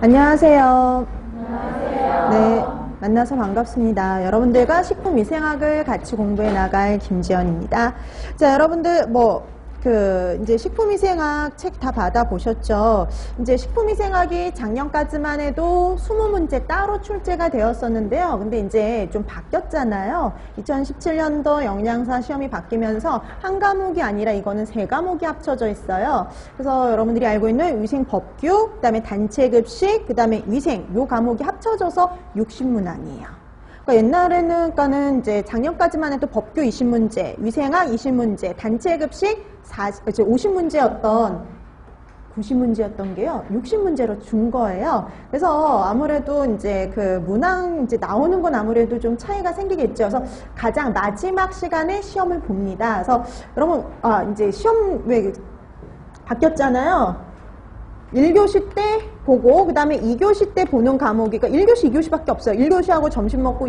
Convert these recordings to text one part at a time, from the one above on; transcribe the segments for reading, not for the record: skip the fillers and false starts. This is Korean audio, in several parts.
안녕하세요. 안녕하세요. 네, 만나서 반갑습니다. 여러분들과 식품위생학을 같이 공부해 나갈 김지연입니다. 자, 여러분들 이제 식품위생학 책 다 받아보셨죠? 이제 식품위생학이 작년까지만 해도 20문제 따로 출제가 되었었는데요. 근데 이제 좀 바뀌었잖아요. 2017년도 영양사 시험이 바뀌면서 한 과목이 아니라 이거는 3과목이 합쳐져 있어요. 그래서 여러분들이 알고 있는 위생법규, 그 다음에 단체급식, 그 다음에 위생, 요 과목이 합쳐져서 60문항이에요. 그러니까 옛날에는 이제 작년까지만 해도 법규 20문제, 위생학 20문제, 단체급식 50문제였던 90문제였던 게요, 60문제로 준 거예요. 그래서 아무래도 이제 그 문항 이제 나오는 건 아무래도 좀 차이가 생기겠죠. 그래서 가장 마지막 시간에 시험을 봅니다. 그래서 여러분, 이제 시험 왜 바뀌었잖아요. 1교시 때 보고, 그 다음에 2교시 때 보는 과목이, 그러니까 1교시, 2교시밖에 없어요. 1교시하고 점심 먹고,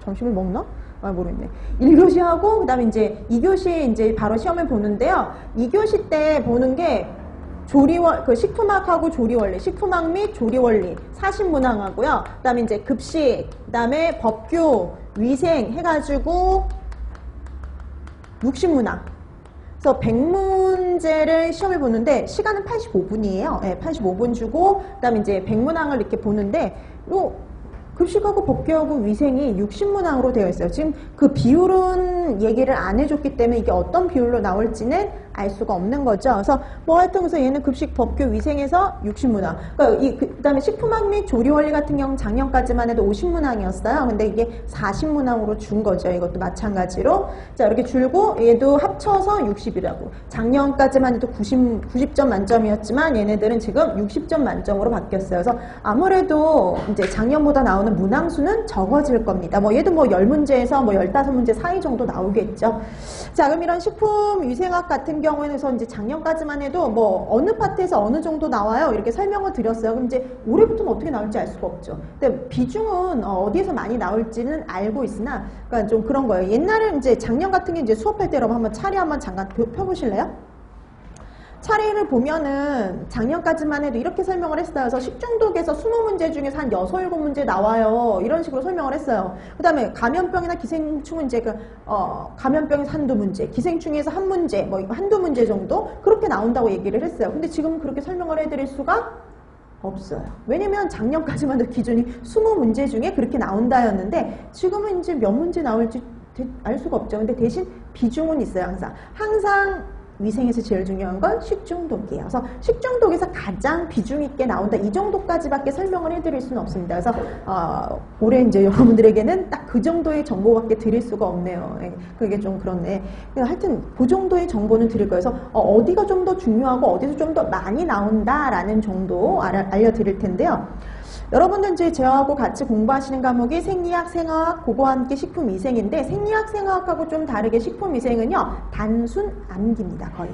점심을 먹나? 모르겠네. 1교시하고, 그 다음에 이제 2교시 이제 바로 시험을 보는데요. 2교시 때 보는 게 식품학하고 조리원리, 식품학 및 조리원리, 40문항하고요. 그 다음에 이제 급식, 그 다음에 법규, 위생 해가지고 60문항. 그래서 100문제를 시험을 보는데 시간은 85분이에요. 네, 85분 주고 그다음에 이제 100문항을 이렇게 보는데 급식하고 법규하고 위생이 60문항으로 되어 있어요. 지금 그 비율은 얘기를 안 해줬기 때문에 이게 어떤 비율로 나올지는 알 수가 없는 거죠. 그래서 하여튼 그래서 얘는 급식, 법규, 위생에서 60문항. 그러니까 그다음에 식품학 및 조리원리 같은 경우 작년까지만 해도 50문항이었어요. 근데 이게 40문항으로 준 거죠. 이것도 마찬가지로. 자, 이렇게 줄고 얘도 합쳐서 60이라고. 작년까지만 해도 90점 만점이었지만 얘네들은 지금 60점 만점으로 바뀌었어요. 그래서 아무래도 이제 작년보다 나오는 문항수는 적어질 겁니다. 얘도 10문제에서 15문제 사이 정도 나오겠죠. 자, 그럼 이런 식품위생학 같은 경우에는 이제 작년까지만 해도 어느 파트에서 어느 정도 나와요. 이렇게 설명을 드렸어요. 그럼 이제 올해부터는 어떻게 나올지 알 수가 없죠. 근데 비중은 어디에서 많이 나올지는 알고 있으나, 그러니까 좀 그런 거예요. 옛날에 이제 작년 같은 게 이제 수업할 때 여러분 한번 차례 한번 잠깐 펴보실래요? 차례를 보면은 작년까지만 해도 이렇게 설명을 했어요. 그래서 식중독에서 20문제 중에서 한 6, 7문제 나와요. 이런 식으로 설명을 했어요. 그 다음에 감염병이나 기생충은 이제 감염병에서 한두 문제, 기생충에서 한 문제, 한두 문제 정도 그렇게 나온다고 얘기를 했어요. 근데 지금은 그렇게 설명을 해드릴 수가 없어요. 왜냐면 작년까지만 해도 기준이 20문제 중에 그렇게 나온다였는데 지금은 이제 몇 문제 나올지 알 수가 없죠. 근데 대신 비중은 있어요. 항상 위생에서 제일 중요한 건 식중독이에요. 그래서 식중독에서 가장 비중 있게 나온다. 이 정도까지밖에 설명을 해드릴 수는 없습니다. 그래서 올해 이제 여러분들에게는 딱 그 정도의 정보밖에 드릴 수가 없네요. 그게 좀 그렇네. 하여튼 그 정도의 정보는 드릴 거예요. 그래서 어디가 좀 더 중요하고 어디서 좀 더 많이 나온다라는 정도 알려드릴 텐데요. 여러분들 이제 저하고 같이 공부하시는 과목이 생리학, 생화학, 그거와 함께 식품위생인데 생리학, 생화학하고 좀 다르게 식품위생은요, 단순 암기입니다. 거의.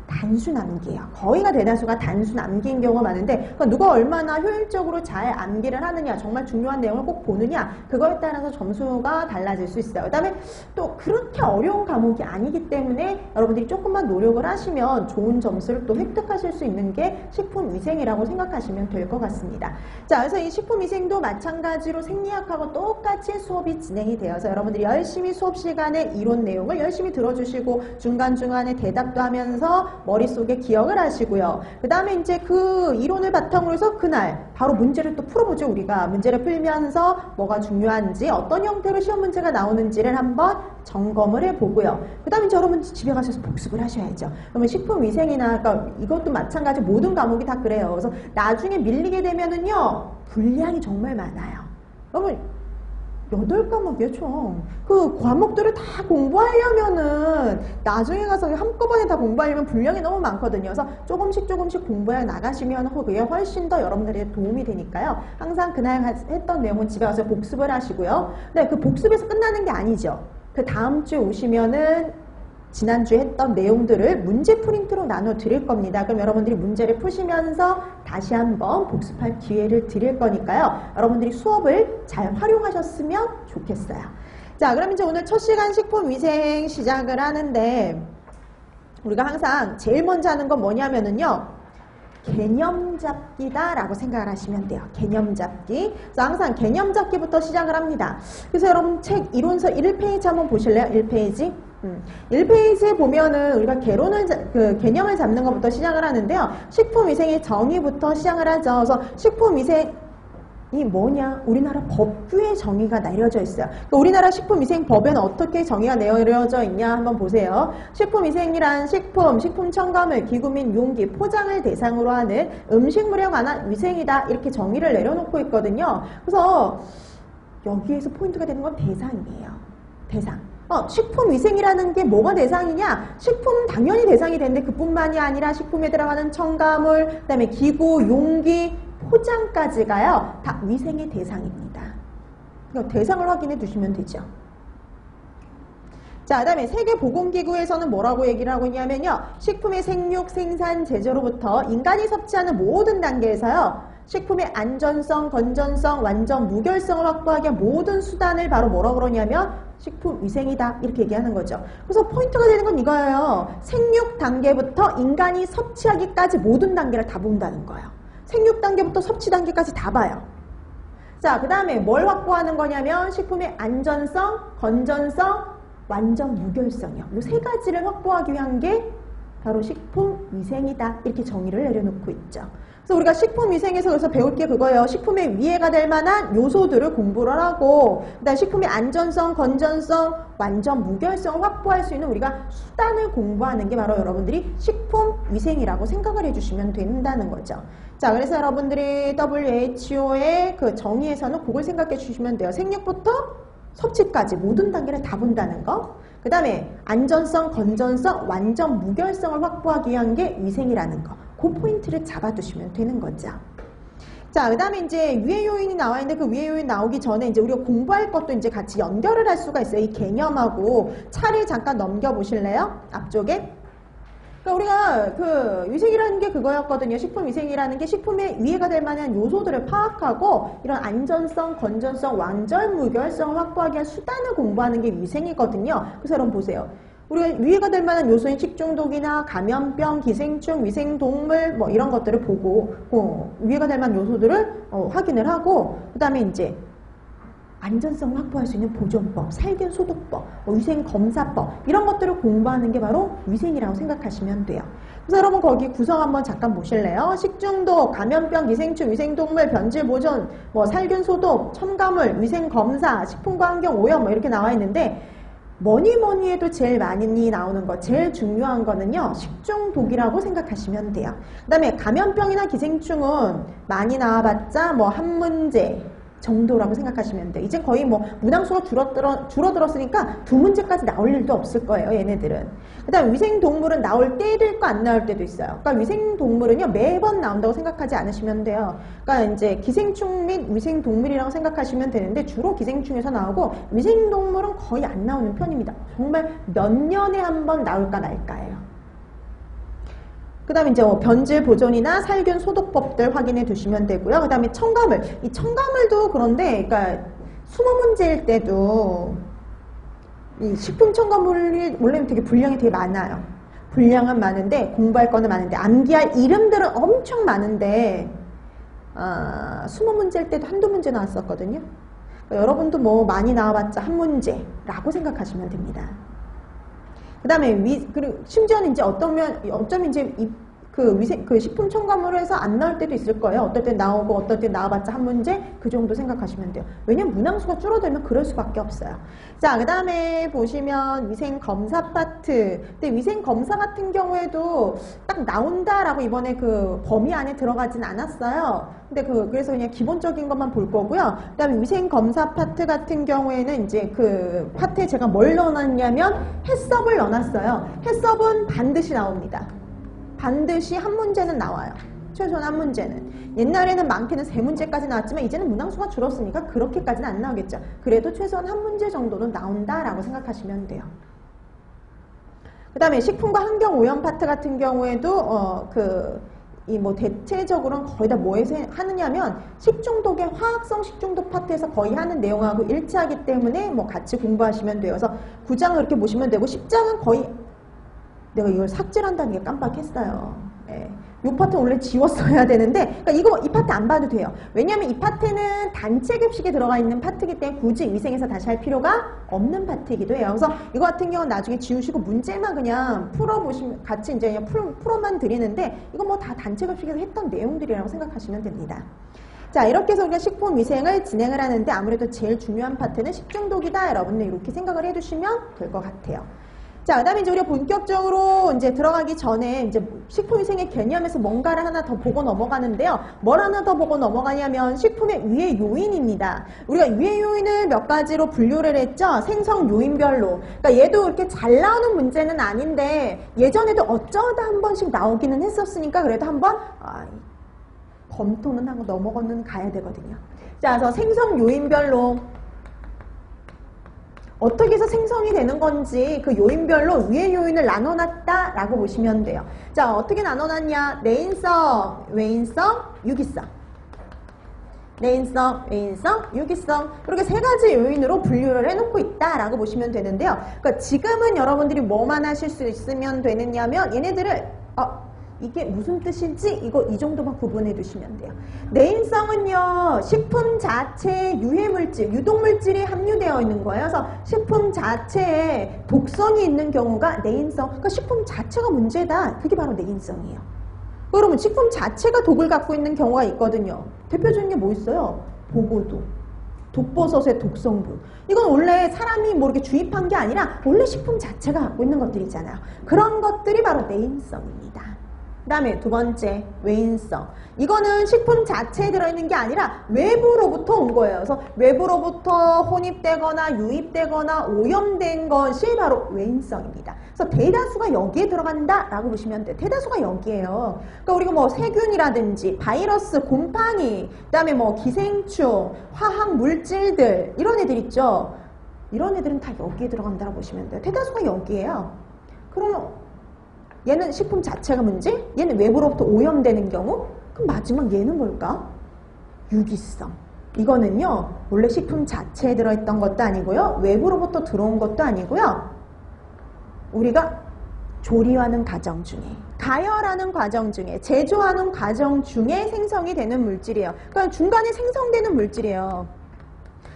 단순 암기예요. 거의가 대다수가 단순 암기인 경우가 많은데 그러니까 누가 얼마나 효율적으로 잘 암기를 하느냐, 정말 중요한 내용을 꼭 보느냐, 그거에 따라서 점수가 달라질 수 있어요. 그 다음에 또 그렇게 어려운 과목이 아니기 때문에 여러분들이 조금만 노력을 하시면 좋은 점수를 또 획득하실 수 있는 게 식품위생이라고 생각하시면 될 것 같습니다. 자, 그래서 이 식품위생도 마찬가지로 생리학하고 똑같이 수업이 진행이 되어서 여러분들이 열심히 수업 시간에 이론 내용을 열심히 들어주시고 중간중간에 대답도 하면서 머릿속에 기억을 하시고요. 그 다음에 이제 그 이론을 바탕으로 해서 그날 바로 문제를 또 풀어보죠. 우리가 문제를 풀면서 뭐가 중요한지, 어떤 형태로 시험 문제가 나오는지를 한번 점검을 해보고요. 그 다음에 이제 여러분 집에 가셔서 복습을 하셔야죠. 그러면 식품위생이나 그러니까 이것도 마찬가지, 모든 과목이 다 그래요. 그래서 나중에 밀리게 되면은요, 분량이 정말 많아요. 여러분 8과목이에요, 총. 그 과목들을 다 공부하려면은 나중에 가서 한꺼번에 다 공부하려면 분량이 너무 많거든요. 그래서 조금씩 공부해 나가시면 그게 훨씬 더 여러분들에게 도움이 되니까요. 항상 그날 했던 내용은 집에 가서 복습을 하시고요. 네, 그 복습에서 끝나는 게 아니죠. 그 다음 주에 오시면은 지난주에 했던 내용들을 문제 프린트로 나눠 드릴 겁니다. 그럼 여러분들이 문제를 푸시면서 다시 한번 복습할 기회를 드릴 거니까요. 여러분들이 수업을 잘 활용하셨으면 좋겠어요. 자, 그럼 이제 오늘 첫 시간 식품위생 시작을 하는데 우리가 항상 제일 먼저 하는 건 뭐냐면은요. 개념 잡기다라고 생각을 하시면 돼요. 개념 잡기. 그래서 항상 개념 잡기부터 시작을 합니다. 그래서 여러분 책 이론서 1페이지 한번 보실래요? 1페이지. 1페이지에 보면은 우리가 개념을 잡는 것부터 시작을 하는데요. 식품위생의 정의부터 시작을 하죠. 그래서 식품위생이 뭐냐? 우리나라 법규에 정의가 내려져 있어요. 그러니까 우리나라 식품위생법에는 어떻게 정의가 내려져 있냐 한번 보세요. 식품위생이란 식품, 식품 첨가물, 기구 및 용기, 포장을 대상으로 하는 음식물에 관한 위생이다. 이렇게 정의를 내려놓고 있거든요. 그래서 여기에서 포인트가 되는 건 대상이에요. 대상. 식품위생이라는 게 뭐가 대상이냐? 식품 당연히 대상이 되는데 그뿐만이 아니라 식품에 들어가는 첨가물, 그 다음에 기구, 용기, 포장까지가요. 다 위생의 대상입니다. 그러니까 대상을 확인해 두시면 되죠. 자, 그 다음에 세계보건기구에서는 뭐라고 얘기를 하고 있냐면요. 식품의 생육, 생산, 제조로부터 인간이 섭취하는 모든 단계에서요. 식품의 안전성, 건전성, 완전 무결성을 확보하기 위한 모든 수단을 바로 뭐라고 그러냐면 식품위생이다. 이렇게 얘기하는 거죠. 그래서 포인트가 되는 건 이거예요. 생육 단계부터 인간이 섭취하기까지 모든 단계를 다 본다는 거예요. 생육 단계부터 섭취 단계까지 다 봐요. 자, 그 다음에 뭘 확보하는 거냐면 식품의 안전성, 건전성, 완전 무결성이요. 이 세 가지를 확보하기 위한 게 바로 식품위생이다. 이렇게 정의를 내려놓고 있죠. 그래서 우리가 식품위생에서 그래서 배울 게 그거예요. 식품에 위해가 될 만한 요소들을 공부를 하고 그다음 식품의 안전성, 건전성, 완전 무결성을 확보할 수 있는 우리가 수단을 공부하는 게 바로 여러분들이 식품위생이라고 생각을 해주시면 된다는 거죠. 자, 그래서 여러분들이 WHO의 그 정의에서는 그걸 생각해 주시면 돼요. 생육부터 섭취까지 모든 단계를 다 본다는 거. 그 다음에 안전성, 건전성, 완전 무결성을 확보하기 위한 게 위생이라는 거. 그 포인트를 잡아두시면 되는 거죠. 자, 그 다음에 이제 유해 요인이 나와 있는데 그 유해 요인 나오기 전에 이제 우리가 공부할 것도 이제 같이 연결을 할 수가 있어요. 이 개념하고 차례 잠깐 넘겨보실래요? 앞쪽에. 그러니까 우리가 그 위생이라는 게 그거였거든요. 식품위생이라는 게 식품에 위해가 될 만한 요소들을 파악하고 이런 안전성, 건전성, 완전 무결성을 확보하기 위한 수단을 공부하는 게 위생이거든요. 그래서 여러분 보세요. 우리가 위해가 될 만한 요소인 식중독이나 감염병, 기생충, 위생동물 뭐 이런 것들을 보고 위해가 될 만한 요소들을 확인을 하고 그 다음에 이제 안전성을 확보할 수 있는 보존법, 살균 소독법, 위생검사법 이런 것들을 공부하는 게 바로 위생이라고 생각하시면 돼요. 그래서 여러분 거기 구성 한번 잠깐 보실래요? 식중독, 감염병, 기생충, 위생동물, 변질 보존, 살균 소독, 첨가물, 위생검사, 식품과 환경 오염 이렇게 나와 있는데 뭐니 해도 제일 많이 나오는 거, 제일 중요한 거는요. 식중독이라고 생각하시면 돼요. 그 다음에 감염병이나 기생충은 많이 나와봤자 한 문제 정도라고 생각하시면 돼요. 이제 거의 문항수가 줄어들었으니까 두 문제까지 나올 일도 없을 거예요. 얘네들은. 그 다음에 위생동물은 나올 때도 있고 안 나올 때도 있어요. 그러니까 위생동물은요. 매번 나온다고 생각하지 않으시면 돼요. 그러니까 이제 기생충 및 위생동물이라고 생각하시면 되는데 주로 기생충에서 나오고 위생동물은 거의 안 나오는 편입니다. 정말 몇 년에 한 번 나올까 말까예요. 그 다음에 이제 변질 보존이나 살균 소독법들 확인해 두시면 되고요. 그 다음에 첨가물. 이 첨가물도 그런데, 그러니까 20문제일 때도 이 식품 첨가물이 원래는 되게 분량이 되게 많아요. 분량은 많은데 공부할 거는 많은데 암기할 이름들은 엄청 많은데 20문제일 때도 한두 문제 나왔었거든요. 그러니까 여러분도 많이 나와봤자 한 문제라고 생각하시면 됩니다. 그 다음에 그리고 심지어는 이제 어쩌면 이제 그 식품 첨가물을 해서 안 나올 때도 있을 거예요. 어떨 때 나오고 어떨 때 나와봤자 한 문제 그 정도 생각하시면 돼요. 왜냐면 문항수가 줄어들면 그럴 수밖에 없어요. 자, 그 다음에 보시면 위생검사 파트. 근데 위생검사 같은 경우에도 딱 나온다라고 이번에 그 범위 안에 들어가진 않았어요. 근데 그래서 그냥 기본적인 것만 볼 거고요. 그 다음에 위생검사 파트 같은 경우에는 이제 그 파트에 제가 뭘 넣어놨냐면 해썹을 넣어놨어요. 해썹은 반드시 나옵니다. 반드시 한 문제는 나와요. 최소한 한 문제는. 옛날에는 많게는 3문제까지 나왔지만 이제는 문항수가 줄었으니까 그렇게까지는 안 나오겠죠. 그래도 최소한 한 문제 정도는 나온다라고 생각하시면 돼요. 그 다음에 식품과 환경 오염 파트 같은 경우에도 대체적으로는 거의 다 뭐에서 하느냐면 식중독의 화학성 식중독 파트에서 거의 하는 내용하고 일치하기 때문에 같이 공부하시면 돼요. 그래서 9장을 이렇게 보시면 되고 10장은 거의 내가 이걸 삭제를 한다는 게 깜빡했어요. 네. 이 파트 원래 지웠어야 되는데, 그러니까 이 파트 안 봐도 돼요. 왜냐하면 이 파트는 단체 급식에 들어가 있는 파트이기 때문에 굳이 위생에서 다시 할 필요가 없는 파트이기도 해요. 그래서 이거 같은 경우는 나중에 지우시고 문제만 그냥 풀어보시면, 같이 이제 그냥 풀어만 드리는데, 이건 뭐 다 단체 급식에서 했던 내용들이라고 생각하시면 됩니다. 자, 이렇게 해서 우리가 식품 위생을 진행을 하는데 아무래도 제일 중요한 파트는 식중독이다. 여러분들 이렇게 생각을 해두시면 될 것 같아요. 자, 그 다음에 이제 우리가 본격적으로 이제 들어가기 전에 이제 식품위생의 개념에서 뭔가를 하나 더 보고 넘어가는데요. 뭘 하나 더 보고 넘어가냐면 식품의 유해 요인입니다. 우리가 유해 요인을 몇 가지로 분류를 했죠. 생성 요인별로. 그러니까 얘도 이렇게 잘 나오는 문제는 아닌데 예전에도 어쩌다 한 번씩 나오기는 했었으니까 그래도 한번 검토는 하고 넘어가는 가야 되거든요. 자, 그래서 생성 요인별로 어떻게 해서 생성이 되는 건지 그 요인별로 유해 요인을 나눠놨다라고 보시면 돼요. 자, 어떻게 나눠놨냐? 내인성, 외인성, 유기성. 내인성, 외인성, 유기성. 이렇게 세 가지 요인으로 분류를 해놓고 있다라고 보시면 되는데요. 그러니까 지금은 여러분들이 뭐만 하실 수 있으면 되느냐면 얘네들을 이게 무슨 뜻인지 이 정도만 구분해 두시면 돼요. 내인성은요, 식품 자체에 유해물질, 유독물질이 함유되어 있는 거예요. 그래서 식품 자체에 독성이 있는 경우가 내인성, 그러니까 식품 자체가 문제다. 그게 바로 내인성이에요. 그러면 식품 자체가 독을 갖고 있는 경우가 있거든요. 대표적인 게 뭐 있어요? 보고독. 독버섯의 독성분. 이건 원래 사람이 뭐 이렇게 주입한 게 아니라 원래 식품 자체가 갖고 있는 것들이잖아요. 그런 것들이 바로 내인성입니다. 그 다음에 두 번째, 외인성. 이거는 식품 자체에 들어있는 게 아니라 외부로부터 온 거예요. 그래서 외부로부터 혼입되거나 유입되거나 오염된 것이 바로 외인성입니다. 그래서 대다수가 여기에 들어간다라고 보시면 돼요. 대다수가 여기에요. 그러니까 우리가 뭐 세균이라든지 바이러스, 곰팡이, 그 다음에 뭐 기생충, 화학 물질들 이런 애들 있죠. 이런 애들은 다 여기에 들어간다고 보시면 돼요. 대다수가 여기에요. 그러면 얘는 식품 자체가 문제? 얘는 외부로부터 오염되는 경우? 그럼 마지막 얘는 뭘까? 유기성. 이거는요, 원래 식품 자체에 들어있던 것도 아니고요, 외부로부터 들어온 것도 아니고요, 우리가 조리하는 과정 중에, 가열하는 과정 중에, 제조하는 과정 중에 생성이 되는 물질이에요. 그러니까 중간에 생성되는 물질이에요.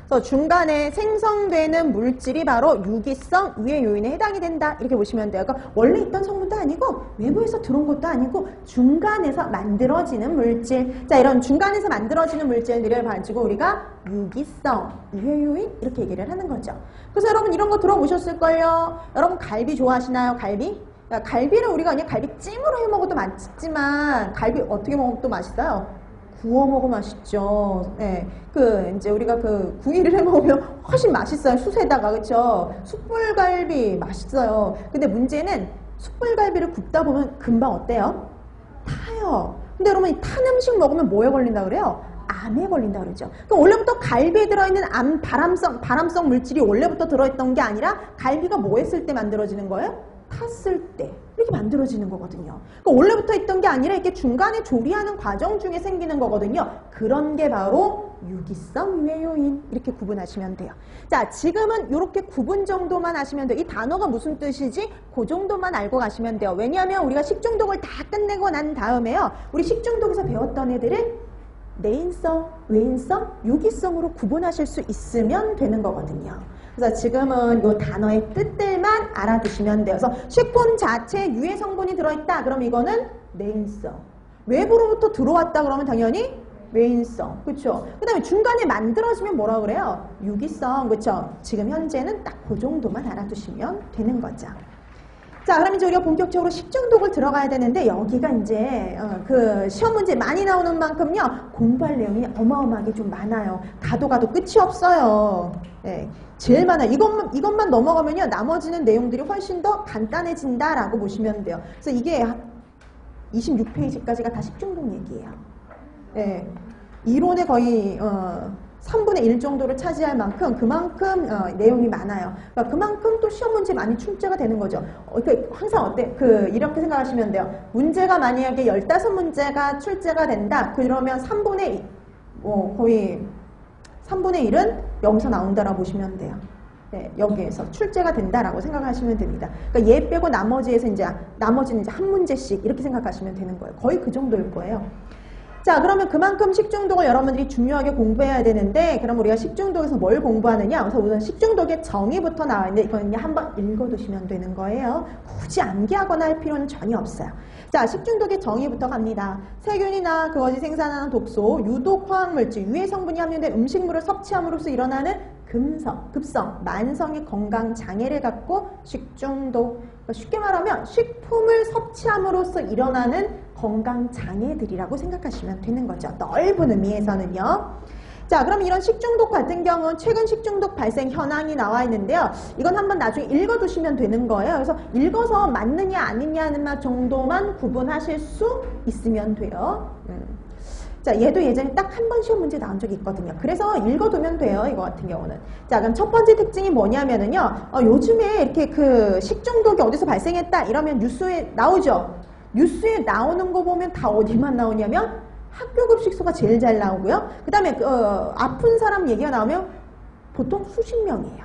그래서 중간에 생성되는 물질이 바로 유기성 유해 요인에 해당이 된다. 이렇게 보시면 돼요. 그러니까 원래 있던 성분도 아니고 외부에서 들어온 것도 아니고 중간에서 만들어지는 물질. 자, 이런 중간에서 만들어지는 물질들을 가지고 우리가 유기성 유해 요인 이렇게 얘기를 하는 거죠. 그래서 여러분 이런 거 들어보셨을걸요. 여러분 갈비 좋아하시나요? 갈비? 갈비를 우리가 그냥 갈비찜으로 해 먹어도 맛있지만 갈비 어떻게 먹어도 또 맛있어요? 구워 먹으면 맛있죠. 네. 이제 우리가 구이를 해 먹으면 훨씬 맛있어요. 숯에다가, 그쵸? 숯불갈비 맛있어요. 근데 문제는 숯불갈비를 굽다 보면 금방 어때요? 타요. 근데 여러분, 이 탄 음식 먹으면 뭐에 걸린다 그래요? 암에 걸린다 그러죠. 그럼 원래부터 갈비에 들어있는 발암성 물질이 원래부터 들어있던 게 아니라 갈비가 뭐 했을 때 만들어지는 거예요? 탔을 때 이렇게 만들어지는 거거든요. 그러니까 원래부터 있던 게 아니라 이렇게 중간에 조리하는 과정 중에 생기는 거거든요. 그런 게 바로 유기성 유해 요인 이렇게 구분하시면 돼요. 자, 지금은 이렇게 구분 정도만 하시면 돼요. 이 단어가 무슨 뜻이지? 그 정도만 알고 가시면 돼요. 왜냐하면 우리가 식중독을 다 끝내고 난 다음에요. 우리 식중독에서 배웠던 애들을 내인성, 외인성, 유기성으로 구분하실 수 있으면 되는 거거든요. 그래서 지금은 이 단어의 뜻들만 알아두시면 돼요. 그래서 식품 자체에 유해 성분이 들어있다. 그럼 이거는 내인성. 외부로부터 들어왔다 그러면 당연히 외인성. 그렇죠? 그 다음에 중간에 만들어지면 뭐라 그래요? 유기성. 그렇죠? 지금 현재는 딱 그 정도만 알아두시면 되는 거죠. 자, 그럼 이제 우리가 본격적으로 식중독을 들어가야 되는데 여기가 이제 시험 문제 많이 나오는 만큼요 공부할 내용이 어마어마하게 좀 많아요. 가도 끝이 없어요. 네, 제일 많아요. 이것만 넘어가면요 나머지는 내용들이 훨씬 더 간단해진다라고 보시면 돼요. 그래서 이게 26페이지까지가 다 식중독 얘기예요. 네, 이론의 거의 3분의 1 정도를 차지할 만큼 그만큼 내용이 많아요. 그러니까 그만큼 또 시험 문제 많이 출제가 되는 거죠. 항상 이렇게 생각하시면 돼요. 문제가 만약에 15문제가 출제가 된다. 그러면 3분의 1은 여기서 나온다라고 보시면 돼요. 네, 여기에서 출제가 된다라고 생각하시면 됩니다. 그러니까 얘 빼고 나머지는 이제 한 문제씩 이렇게 생각하시면 되는 거예요. 거의 그 정도일 거예요. 자, 그러면 그만큼 식중독을 여러분들이 중요하게 공부해야 되는데, 그럼 우리가 식중독에서 뭘 공부하느냐? 그래서 우선 식중독의 정의부터 나와 있는데, 이거는 그냥 한번 읽어두시면 되는 거예요. 굳이 암기하거나 할 필요는 전혀 없어요. 자, 식중독의 정의부터 갑니다. 세균이나 그것이 생산하는 독소, 유독 화학물질, 유해 성분이 함유된 음식물을 섭취함으로써 일어나는 급성, 만성의 건강 장애를 갖고 식중독. 그러니까 쉽게 말하면 식품을 섭취함으로써 일어나는 건강 장애들이라고 생각하시면 되는 거죠. 넓은 의미에서는요. 자, 그럼 이런 식중독 같은 경우는 최근 식중독 발생 현황이 나와 있는데요. 이건 한번 나중에 읽어두시면 되는 거예요. 그래서 읽어서 맞느냐 아니냐는 말 정도만 구분하실 수 있으면 돼요. 자, 얘도 예전에 딱 한 번 시험 문제 나온 적이 있거든요. 그래서 읽어두면 돼요, 이거 같은 경우는. 자, 그럼 첫 번째 특징이 뭐냐면은요, 요즘에 이렇게 그 식중독이 어디서 발생했다 이러면 뉴스에 나오죠. 뉴스에 나오는 거 보면 다 어디만 나오냐면 학교급식소가 제일 잘 나오고요. 그 다음에 아픈 사람 얘기가 나오면 보통 수십 명이에요.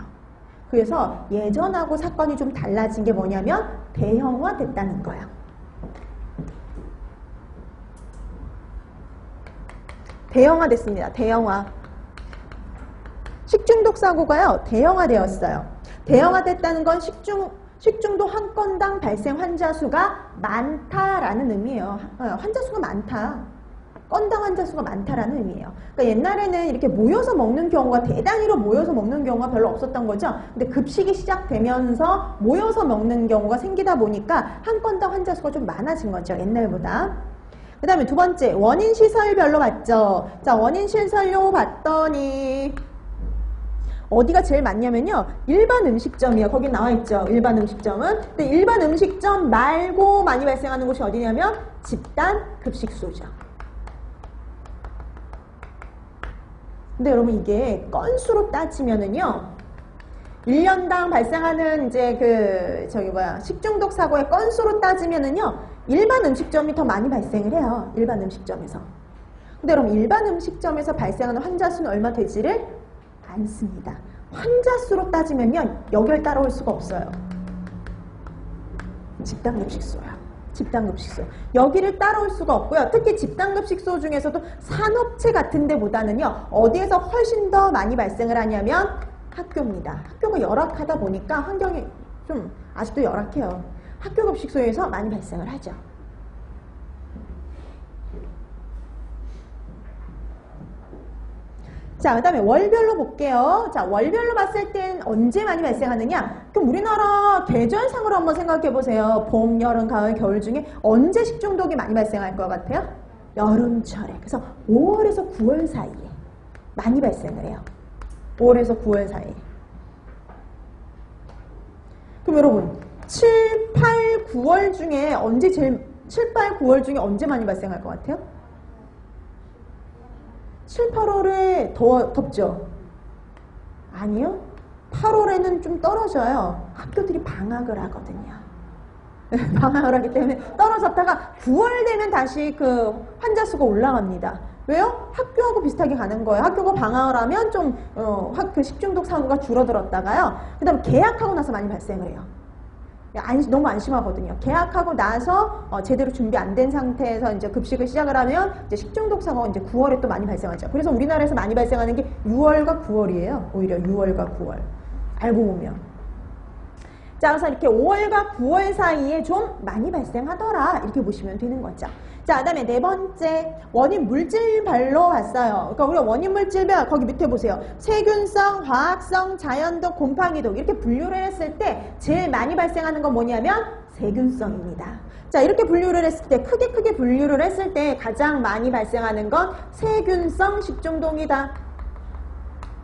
그래서 예전하고 사건이 좀 달라진 게 뭐냐면 대형화됐다는 거예요. 대형화됐습니다. 대형화. 식중독 사고가요, 대형화되었어요. 대형화됐다는 건 식중독 한 건당 발생 환자 수가 많다라는 의미예요. 환자 수가 많다. 건당 환자 수가 많다라는 의미예요. 그러니까 옛날에는 이렇게 모여서 먹는 경우가 대단위로 모여서 먹는 경우가 별로 없었던 거죠. 근데 급식이 시작되면서 모여서 먹는 경우가 생기다 보니까 한 건당 환자 수가 좀 많아진 거죠. 옛날보다. 그 다음에 두 번째, 원인 시설별로 봤죠. 자, 원인 시설로 봤더니 어디가 제일 많냐면요, 일반 음식점이에요. 거기 나와 있죠. 일반 음식점은. 근데 일반 음식점 말고 많이 발생하는 곳이 어디냐면 집단 급식소죠. 근데 여러분 이게 건수로 따지면은요, 1년당 발생하는 이제 식중독 사고의 건수로 따지면은요, 일반 음식점이 더 많이 발생을 해요. 일반 음식점에서. 근데 여러분 일반 음식점에서 발생하는 환자 수는 얼마 되지를 않습니다. 환자 수로 따지면요, 여기를 따라올 수가 없어요. 집단급식소야. 집단급식소. 여기를 따라올 수가 없고요. 특히 집단급식소 중에서도 산업체 같은 데보다는요, 어디에서 훨씬 더 많이 발생을 하냐면 학교입니다. 학교가 열악하다 보니까 환경이 좀 아직도 열악해요. 학교급식소에서 많이 발생을 하죠. 자, 그 다음에 월별로 볼게요. 자, 월별로 봤을 땐 언제 많이 발생하느냐? 그럼 우리나라 계절상으로 한번 생각해 보세요. 봄, 여름, 가을, 겨울 중에 언제 식중독이 많이 발생할 것 같아요? 여름철에. 그래서 5월에서 9월 사이에 많이 발생을 해요. 5월에서 9월 사이에. 그럼 여러분 7, 8, 9월 중에 7, 8, 9월 중에 언제 많이 발생할 것 같아요? 7, 8월에 덥죠? 아니요. 8월에는 좀 떨어져요. 학교들이 방학을 하거든요. 방학을 하기 때문에 떨어졌다가 9월 되면 다시 그 환자 수가 올라갑니다. 왜요? 학교하고 비슷하게 가는 거예요. 학교가 방학을 하면 좀 그 식중독 사고가 줄어들었다가요. 그 다음에 개학하고 나서 많이 발생을 해요. 너무 안심하거든요. 개학하고 나서 제대로 준비 안 된 상태에서 이제 급식을 시작을 하면 이제 식중독 사고가 이제 9월에 또 많이 발생하죠. 그래서 우리나라에서 많이 발생하는 게 6월과 9월이에요. 오히려 6월과 9월. 알고 보면. 자, 그래서 이렇게 5월과 9월 사이에 좀 많이 발생하더라. 이렇게 보시면 되는 거죠. 자, 그 다음에 네 번째, 원인 물질별로 봤어요. 그러니까 우리가 원인 물질별, 거기 밑에 보세요. 세균성, 화학성, 자연독, 곰팡이독 이렇게 분류를 했을 때 제일 많이 발생하는 건 뭐냐면 세균성입니다. 자, 이렇게 분류를 했을 때, 크게 분류를 했을 때 가장 많이 발생하는 건 세균성 식중독이다.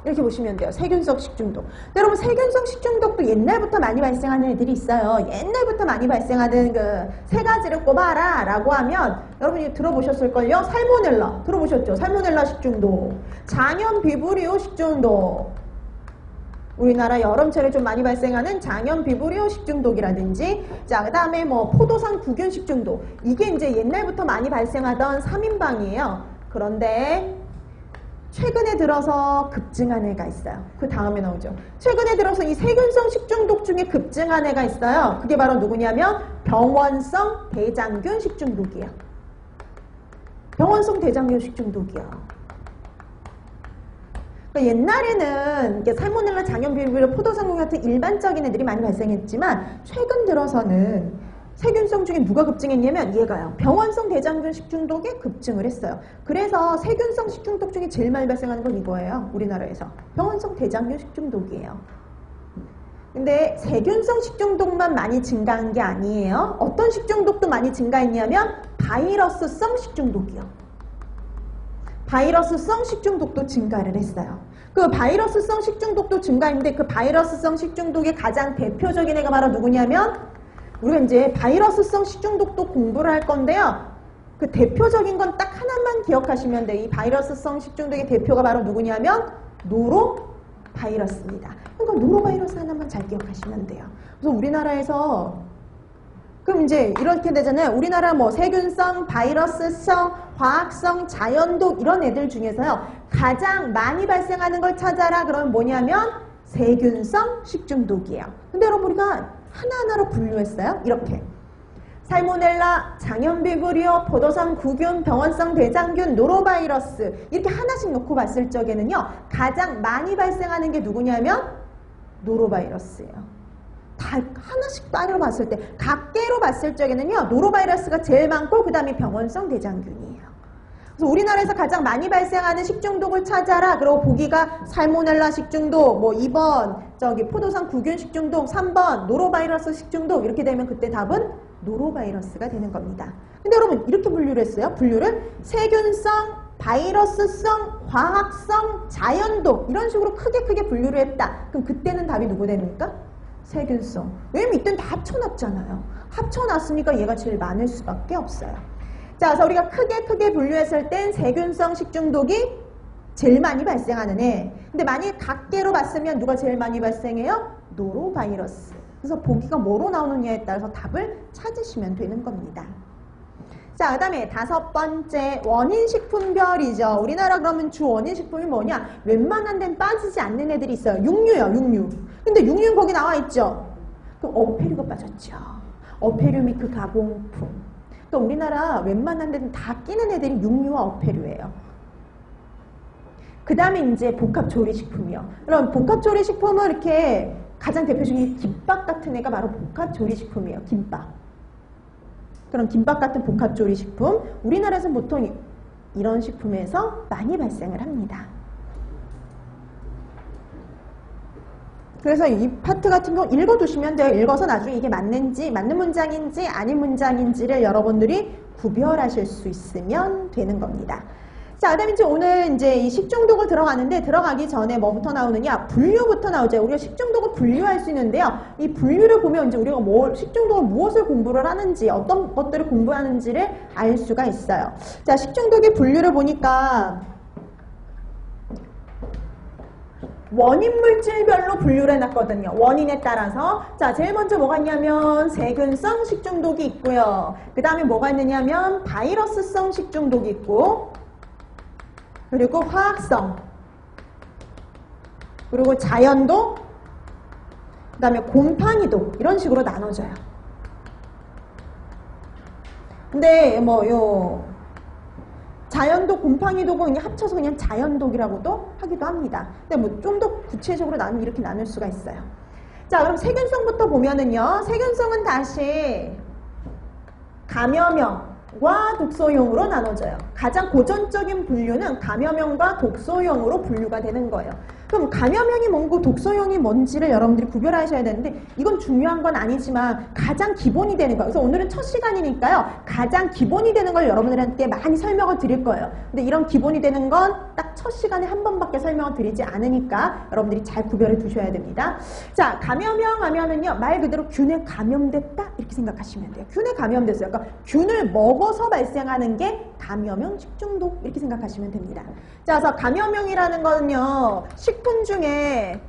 이렇게 보시면 돼요. 세균성 식중독. 여러분 세균성 식중독도 옛날부터 많이 발생하는 애들이 있어요. 옛날부터 많이 발생하는 그 세 가지를 꼽아라 라고 하면 여러분이 들어보셨을걸요? 살모넬라 들어보셨죠? 살모넬라 식중독, 장염 비브리오 식중독, 우리나라 여름철에 좀 많이 발생하는 장염 비브리오 식중독이라든지, 자, 그 다음에 뭐 포도상 구균 식중독, 이게 이제 옛날부터 많이 발생하던 3인방이에요. 그런데 최근에 들어서 급증한 애가 있어요. 그 다음에 나오죠. 최근에 들어서 이 세균성 식중독 중에 급증한 애가 있어요. 그게 바로 누구냐면 병원성 대장균 식중독이에요. 병원성 대장균 식중독이요. 그러니까 옛날에는 살모넬라, 장염비루비루, 포도상궁 같은 일반적인 애들이 많이 발생했지만 최근 들어서는 세균성 중에 누가 급증했냐면 얘가요. 병원성 대장균 식중독에 급증을 했어요. 그래서 세균성 식중독 중에 제일 많이 발생하는 건 이거예요. 우리나라에서. 병원성 대장균 식중독이에요. 근데 세균성 식중독만 많이 증가한 게 아니에요. 어떤 식중독도 많이 증가했냐면 바이러스성 식중독이요. 바이러스성 식중독도 증가를 했어요. 그 바이러스성 식중독도 증가했는데 그 바이러스성 식중독의 가장 대표적인 애가 바로 누구냐면 우리가 이제 바이러스성 식중독도 공부를 할 건데요. 그 대표적인 건 딱 하나만 기억하시면 돼요. 이 바이러스성 식중독의 대표가 바로 누구냐면 노로바이러스입니다. 그러니까 노로바이러스 하나만 잘 기억하시면 돼요. 그래서 우리나라에서 그럼 이제 이렇게 되잖아요. 우리나라 뭐 세균성, 바이러스성, 화학성, 자연독 이런 애들 중에서요. 가장 많이 발생하는 걸 찾아라. 그러면 뭐냐면 세균성 식중독이에요. 근데 여러분 우리가 하나하나로 분류했어요. 이렇게. 살모넬라, 장염비브리오, 포도상구균, 병원성 대장균, 노로바이러스 이렇게 하나씩 놓고 봤을 적에는요. 가장 많이 발생하는 게 누구냐면 노로바이러스예요. 다 하나씩 따로 봤을 때 각계로 봤을 적에는요. 노로바이러스가 제일 많고 그 다음에 병원성 대장균이에요. 그래서 우리나라에서 가장 많이 발생하는 식중독을 찾아라. 그리고 보기가 살모넬라 식중독, 뭐 2번 저기 포도상 구균 식중독, 3번 노로바이러스 식중독 이렇게 되면 그때 답은 노로바이러스가 되는 겁니다. 근데 여러분 이렇게 분류를 했어요. 분류를 세균성, 바이러스성, 화학성, 자연독 이런 식으로 크게 분류를 했다. 그럼 그때는 답이 누구 됩니까? 세균성. 왜냐면 이때는 다 합쳐놨잖아요. 합쳐놨으니까 얘가 제일 많을 수밖에 없어요. 자, 그래서 우리가 크게 분류했을 땐 세균성 식중독이 제일 많이 발생하는 애. 근데 만약 각계로 봤으면 누가 제일 많이 발생해요? 노로바이러스. 그래서 보기가 뭐로 나오느냐에 따라서 답을 찾으시면 되는 겁니다. 자, 그 다음에 5번째 원인식품별이죠. 우리나라 그러면 주 원인식품이 뭐냐? 웬만한 데는 빠지지 않는 애들이 있어요. 육류요, 육류. 근데 육류는 거기 나와 있죠. 그럼 어패류가 빠졌죠. 어패류 및 그 가공품. 그러니까 우리나라 웬만한 데는 다 끼는 애들이 육류와 어패류예요. 그 다음에 이제 복합조리식품이요. 그럼 복합조리식품은 이렇게 가장 대표적인 김밥 같은 애가 바로 복합조리식품이에요. 김밥. 그런 김밥 같은 복합조리식품. 우리나라에서는 보통 이런 식품에서 많이 발생을 합니다. 그래서 이 파트 같은 경우 읽어두시면 돼요. 읽어서 나중에 이게 맞는 문장인지 아닌 문장인지를 여러분들이 구별하실 수 있으면 되는 겁니다. 자, 그다음에 이제 오늘 이제 이 식중독을 들어가는데 들어가기 전에 뭐부터 나오느냐? 분류부터 나오죠. 우리가 식중독을 분류할 수 있는데요. 이 분류를 보면 이제 우리가 식중독을 무엇을 공부를 하는지, 어떤 것들을 공부하는지를 알 수가 있어요. 자, 식중독의 분류를 보니까 원인 물질별로 분류를 해놨거든요. 원인에 따라서. 자, 제일 먼저 뭐가 있냐면 세균성 식중독이 있고요. 그 다음에 뭐가 있느냐면 바이러스성 식중독이 있고, 그리고 화학성, 그리고 자연독, 그 다음에 곰팡이독 이런 식으로 나눠져요. 근데 자연독, 곰팡이독은 그냥 합쳐서 그냥 자연독이라고도 하기도 합니다. 근데 뭐 좀 더 구체적으로 이렇게 나눌 수가 있어요. 자, 그럼 세균성부터 보면은요. 세균성은 다시 감염형과 독소형으로 나눠져요. 가장 고전적인 분류는 감염형과 독소형으로 분류가 되는 거예요. 그럼 감염형이 뭔고 독소형이 뭔지를 여러분들이 구별하셔야 되는데 이건 중요한 건 아니지만 가장 기본이 되는 거예요. 그래서 오늘은 첫 시간이니까요. 가장 기본이 되는 걸 여러분들한테 많이 설명을 드릴 거예요. 근데 이런 기본이 되는 건 딱 첫 시간에 한 번밖에 설명을 드리지 않으니까 여러분들이 잘 구별해 두셔야 됩니다. 자, 감염형 하면은요. 말 그대로 균에 감염됐다 이렇게 생각하시면 돼요. 균에 감염됐어요. 그러니까 균을 먹어서 발생하는 게 감염형 식중독 이렇게 생각하시면 됩니다. 자, 그래서 감염형이라는 거는요. 식품 중에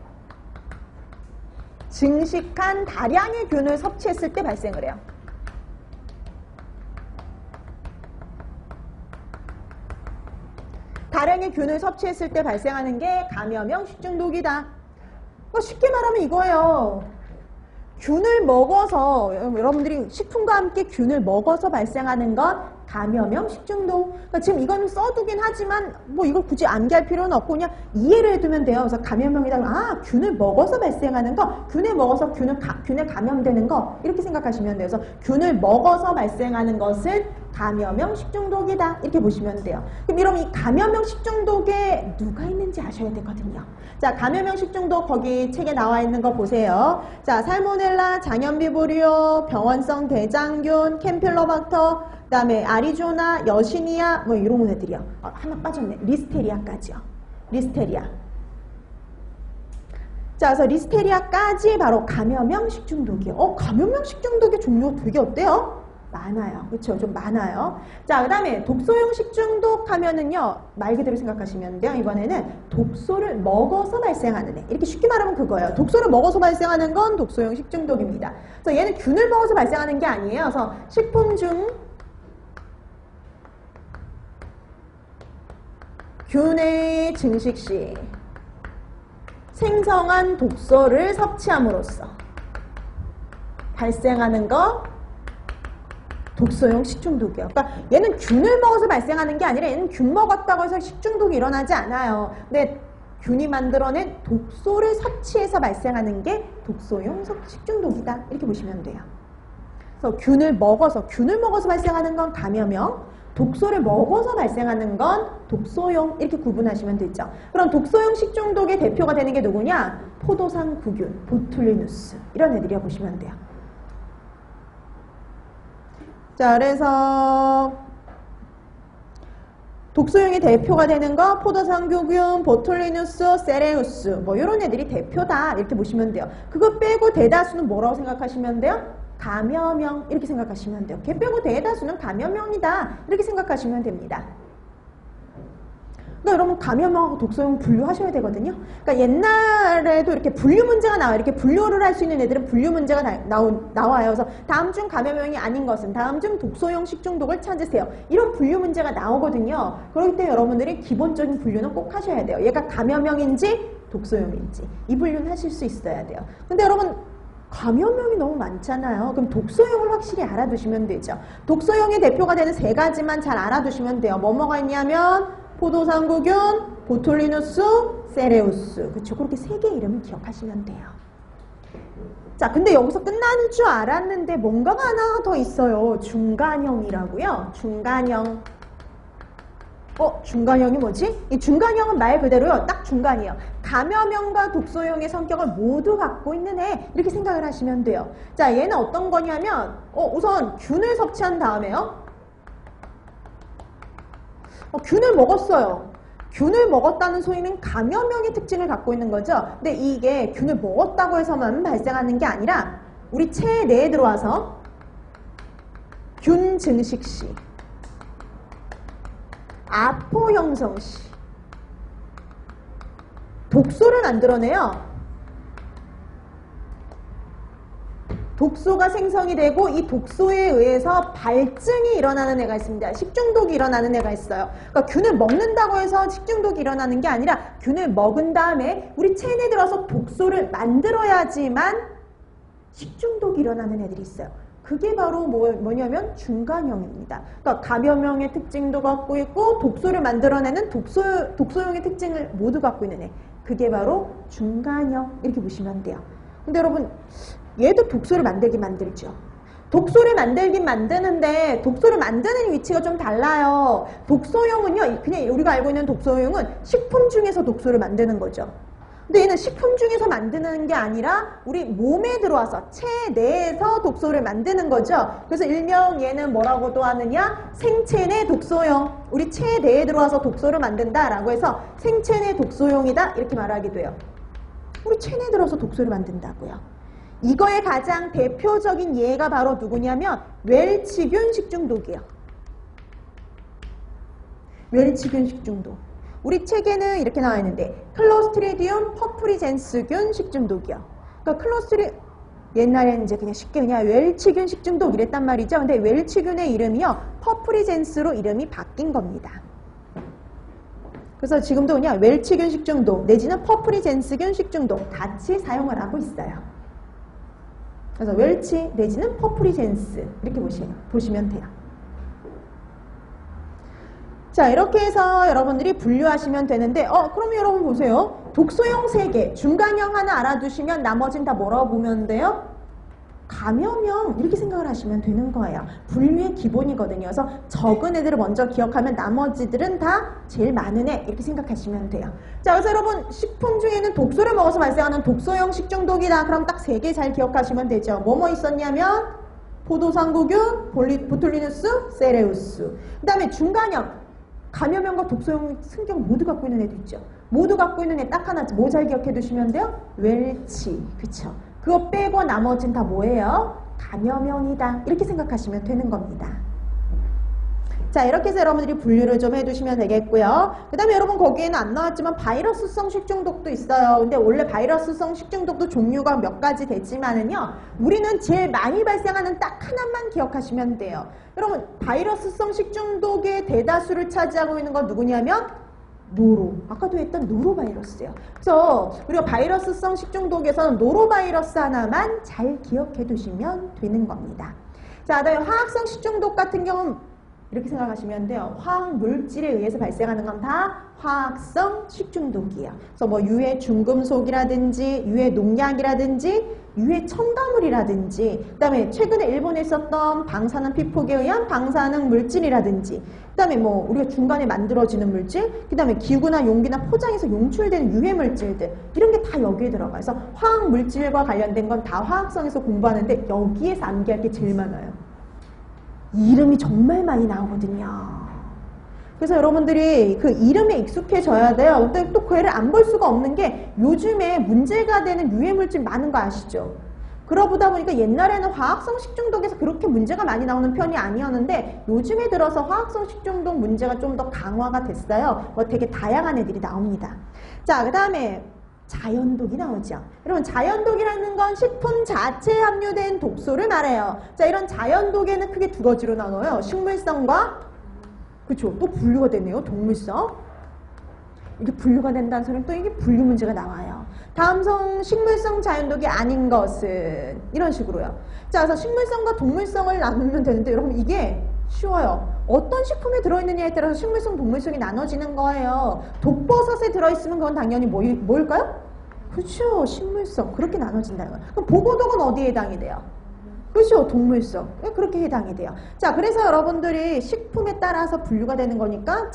증식한 다량의 균을 섭취했을 때 발생을 해요. 다량의 균을 섭취했을 때 발생하는 게 감염형 식중독이다. 그러니까 쉽게 말하면 이거예요. 균을 먹어서, 여러분들이 식품과 함께 균을 먹어서 발생하는 건 감염형 식중독. 그러니까 지금 이건 써두긴 하지만 뭐 이걸 굳이 암기할 필요는 없고 그냥 이해를 해두면 돼요. 그래서 감염형이다. 아, 균을 먹어서 발생하는 거, 균을 먹어서 균에 감염되는 거 이렇게 생각하시면 돼요. 그래서 균을 먹어서 발생하는 것은 감염형 식중독이다. 이렇게 보시면 돼요. 그럼 여러분 이 감염형 식중독에 누가 있는지 아셔야 되거든요. 자, 감염형 식중독 거기 책에 나와 있는 거 보세요. 자, 살모넬라, 장염비브리오, 병원성 대장균, 캠필로박터, 그 다음에 아리조나, 여시니아 뭐 이런 애들이요. 하나 빠졌네. 리스테리아까지요. 리스테리아. 자, 그래서 리스테리아까지 바로 감염형 식중독이에요. 감염형 식중독의 종류가 되게 어때요? 많아요. 그렇죠? 좀 많아요. 자, 그 다음에 독소용 식중독 하면은요, 말 그대로 생각하시면 돼요. 이번에는 독소를 먹어서 발생하는 애. 이렇게 쉽게 말하면 그거예요. 독소를 먹어서 발생하는 건 독소용 식중독입니다. 그래서 얘는 균을 먹어서 발생하는 게 아니에요. 그래서 식품 중 균의 증식 시 생성한 독소를 섭취함으로써 발생하는 거 독소용 식중독이에요. 그러니까 얘는 균을 먹어서 발생하는 게 아니라 얘는 균 먹었다고 해서 식중독이 일어나지 않아요. 근데 균이 만들어낸 독소를 섭취해서 발생하는 게 독소용 식중독이다. 이렇게 보시면 돼요. 그래서 균을 먹어서 발생하는 건 감염형, 독소를 먹어서 발생하는 건 독소용 이렇게 구분하시면 되죠. 그럼 독소용 식중독의 대표가 되는 게 누구냐? 포도상 구균, 보툴리누스 이런 애들이라 보시면 돼요. 자, 그래서 독소용의 대표가 되는 거 포도상구균, 보툴리누스, 세레우스 뭐 이런 애들이 대표다 이렇게 보시면 돼요. 그거 빼고 대다수는 뭐라고 생각하시면 돼요? 감염형 이렇게 생각하시면 돼요. 걔 빼고 대다수는 감염형이다 이렇게 생각하시면 됩니다. 그러니까 여러분 감염형하고 독소용 분류하셔야 되거든요. 그러니까 옛날에도 이렇게 분류 문제가 나와요. 이렇게 분류를 할 수 있는 애들은 분류 문제가 나와요. 그래서 다음 중 감염형이 아닌 것은 다음 중 독소용 식중독을 찾으세요. 이런 분류 문제가 나오거든요. 그렇기 때문에 여러분들이 기본적인 분류는 꼭 하셔야 돼요. 얘가 감염형인지 독소용인지 이 분류는 하실 수 있어야 돼요. 근데 여러분 감염형이 너무 많잖아요. 그럼 독소용을 확실히 알아두시면 되죠. 독소용의 대표가 되는 세 가지만 잘 알아두시면 돼요. 뭐가 있냐면 포도상구균, 보툴리누스, 세레우스. 그렇죠. 그렇게 세 개의 이름을 기억하시면 돼요. 자, 근데 여기서 끝나는 줄 알았는데 뭔가가 하나 더 있어요. 중간형이라고요. 중간형. 중간형이 뭐지? 이 중간형은 말 그대로요. 딱 중간이에요. 감염형과 독소형의 성격을 모두 갖고 있는 애. 이렇게 생각을 하시면 돼요. 자, 얘는 어떤 거냐면 우선 균을 섭취한 다음에요. 균을 먹었어요. 균을 먹었다는 소리는 감염형의 특징을 갖고 있는 거죠. 근데 이게 균을 먹었다고 해서만 발생하는 게 아니라 우리 체내에 들어와서 균 증식 시, 아포 형성 시 독소를 만들어내요. 독소가 생성이 되고 이 독소에 의해서 발증이 일어나는 애가 있습니다. 식중독이 일어나는 애가 있어요. 그러니까 균을 먹는다고 해서 식중독이 일어나는 게 아니라 균을 먹은 다음에 우리 체내에 들어서 독소를 만들어야지만 식중독이 일어나는 애들이 있어요. 그게 바로 뭐냐면 중간형입니다. 그러니까 감염형의 특징도 갖고 있고 독소를 만들어내는 독소형의 특징을 모두 갖고 있는 애. 그게 바로 중간형 이렇게 보시면 돼요. 근데 여러분 얘도 독소를 만들긴 만들죠. 독소를 만들긴 만드는데 독소를 만드는 위치가 좀 달라요. 독소형은요, 그냥 우리가 알고 있는 독소형은 식품 중에서 독소를 만드는 거죠. 근데 얘는 식품 중에서 만드는 게 아니라 우리 몸에 들어와서 체내에서 독소를 만드는 거죠. 그래서 일명 얘는 뭐라고도 하느냐? 생체내 독소형. 우리 체내에 들어와서 독소를 만든다라고 해서 생체내 독소형이다 이렇게 말하기도 해요. 우리 체내에 들어와서 독소를 만든다고요. 이거의 가장 대표적인 예가 바로 누구냐면 웰치균 식중독이에요. 웰치균 식중독. 우리 책에는 이렇게 나와 있는데 클로스트리디움 퍼프리젠스균 식중독이요. 그러니까 옛날에는 이제 그냥 쉽게 그냥 웰치균 식중독 이랬단 말이죠. 근데 웰치균의 이름이요 퍼프리젠스로 이름이 바뀐 겁니다. 그래서 지금도 그냥 웰치균 식중독 내지는 퍼프리젠스균 식중독 같이 사용을 하고 있어요. 그래서 웰치 내지는 퍼프리젠스 이렇게 보시면 돼요. 자, 이렇게 해서 여러분들이 분류하시면 되는데 그러면 여러분 보세요. 독소형 3개, 중간형 하나 알아두시면 나머지는 다 뭐라고 보면 돼요? 감염형 이렇게 생각을 하시면 되는 거예요. 분류의 기본이거든요. 그래서 적은 애들을 먼저 기억하면 나머지들은 다 제일 많은 애 이렇게 생각하시면 돼요. 자, 그래서 여러분 식품 중에는 독소를 먹어서 발생하는 독소형 식중독이다. 그럼 딱 3개 잘 기억하시면 되죠. 뭐뭐 있었냐면 포도상구균, 보툴리누스, 세레우스. 그 다음에 중간형 감염형과 독소형 승격 모두 갖고 있는 애도 있죠. 모두 갖고 있는 애 딱 하나 뭐 잘 기억해 두시면 돼요? 웰치. 그쵸? 그거 빼고 나머지는 다 뭐예요? 감염형이다. 이렇게 생각하시면 되는 겁니다. 자, 이렇게 해서 여러분들이 분류를 좀 해두시면 되겠고요. 그 다음에 여러분 거기에는 안 나왔지만 바이러스성 식중독도 있어요. 근데 원래 바이러스성 식중독도 종류가 몇 가지 되지만은요. 우리는 제일 많이 발생하는 딱 하나만 기억하시면 돼요. 여러분 바이러스성 식중독의 대다수를 차지하고 있는 건 누구냐면 노로. 아까도 했던 노로바이러스예요. 그래서 우리가 바이러스성 식중독에서는 노로바이러스 하나만 잘 기억해 두시면 되는 겁니다. 자, 그다음에 화학성 식중독 같은 경우는 이렇게 생각하시면 돼요. 화학 물질에 의해서 발생하는 건 다 화학성 식중독이에요. 그래서 뭐 유해 중금속이라든지 유해 농약이라든지 유해 첨가물이라든지 그다음에 최근에 일본에 있었던 방사능 피폭에 의한 방사능 물질이라든지 그다음에 뭐 우리가 중간에 만들어지는 물질 그다음에 기구나 용기나 포장에서 용출되는 유해 물질들 이런 게 다 여기에 들어가요. 그래서 화학 물질과 관련된 건 다 화학성에서 공부하는데 여기에서 암기할 게 제일 많아요. 이름이 정말 많이 나오거든요. 그래서 여러분들이 그 이름에 익숙해져야 돼요. 근데 또 그 애를 안 볼 수가 없는 게 요즘에 문제가 되는 유해물질 많은 거 아시죠? 그러다 보니까 옛날에는 화학성 식중독에서 그렇게 문제가 많이 나오는 편이 아니었는데 요즘에 들어서 화학성 식중독 문제가 좀 더 강화가 됐어요. 뭐 되게 다양한 애들이 나옵니다. 자, 그 다음에 자연독이 나오죠. 여러분 자연독이라는 건 식품 자체에 함유된 독소를 말해요. 자, 이런 자연독에는 크게 두 가지로 나눠요. 식물성과 그쵸, 또 분류가 되네요. 동물성. 이게 분류가 된다는 소리는 또 이게 분류 문제가 나와요. 다음성 식물성 자연독이 아닌 것은 이런 식으로요. 자, 그래서 식물성과 동물성을 나누면 되는데 여러분 이게 쉬워요. 어떤 식품에 들어있느냐에 따라서 식물성, 동물성이 나눠지는 거예요. 독버섯에 들어있으면 그건 당연히 뭘까요? 그렇죠. 식물성. 그렇게 나눠진다는 거예요. 그럼 보고독은 어디에 해당이 돼요? 그렇죠. 동물성. 그렇게 해당이 돼요. 자, 그래서 여러분들이 식품에 따라서 분류가 되는 거니까